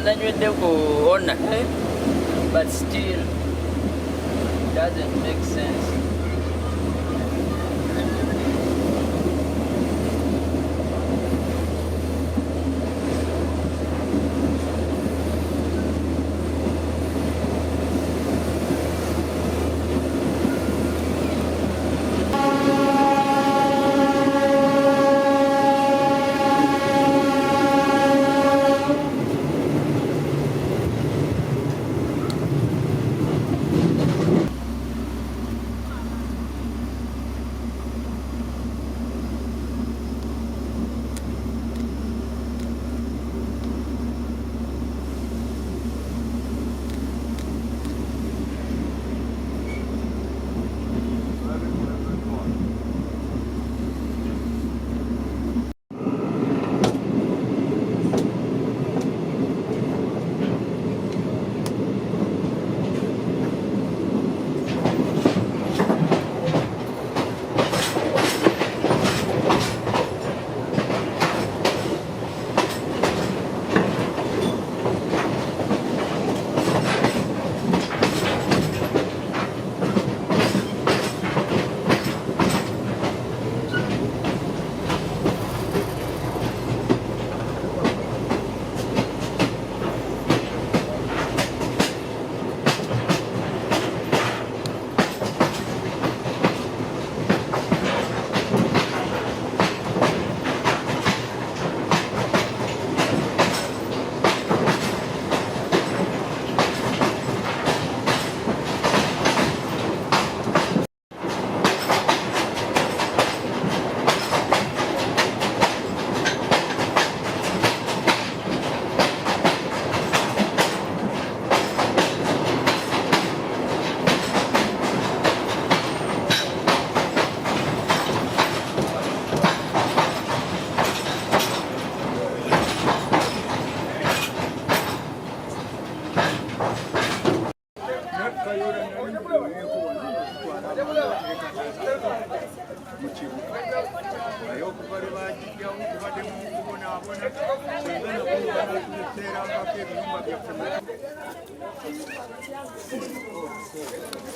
Nanywedde kuwona, but still doesn't make sense.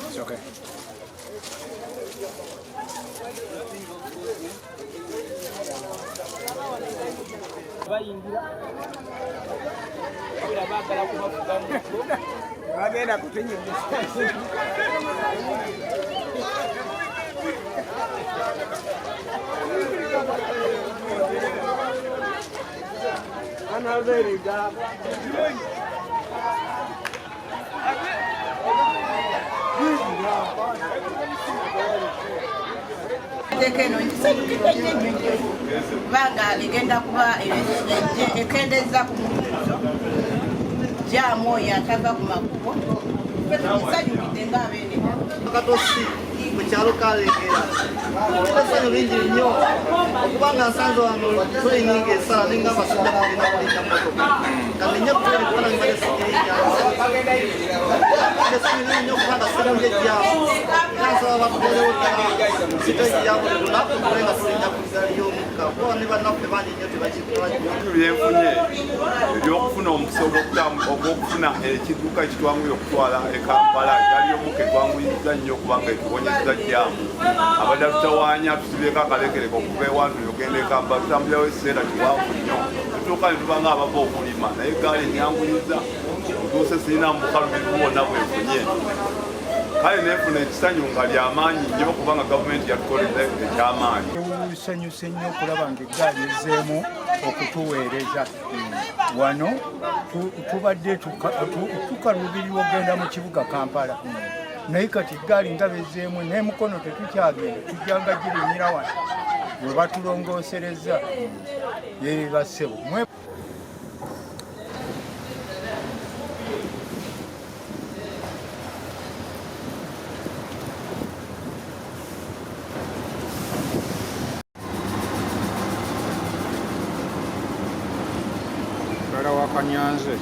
It's okay. Bagenda kutenyeza. Anaveriga. Banga ligenda kuba ekendeza ku jamu yatava ku makubo nsanyukidde ng'abeene katosi mu kyalo kalengera ebisanyo bingi nnyo okubanga nsanze wano tuli nyingi esala ninga abasajja bagenda kulinda motoka kanenye kutuli kubona ngibale sikirinya esanyo liri nnyo kubanga siramu lyejjamu era nsaba batukolewo ddala siteegi ya buli lunaku tulenga tulinda ku ggali y'omukka kuba ne bannaffe bangi nnyo byenfunye ebyokufuna omukisa ogw'okufuna ekiduka ekitwanguye okutwala e Kampala ggali y'omukka etwanguyizza nnyo kubanga etuwonyezza jjaamu abadde tutawanya tusibyeko akalekereko okuva ewantu yogenda e Kampala tutambulirawo ekiseera kiwanvu nnyo tutuuka ne tubanga abava okulima naye ggaali enyanguyiza tutuuse sirina mu bukalubirivu bwonna bwenfunye kale neefuna ekisanyu nga lyamaanyi nnyo kubanga gavumenti yatukoleza ekyamaanyi. Tusanyuse nnyo okulaba nga eggaali ezzeemu okutuweereza wano tubadde tukaluubirirwa okugenda mu kibuga Kampala naye kati eggaali ndaba ezzeemu n'emukono tetukyagenda tujjanga girinyira wano we batulongoosereza yeebassebo. kanyanze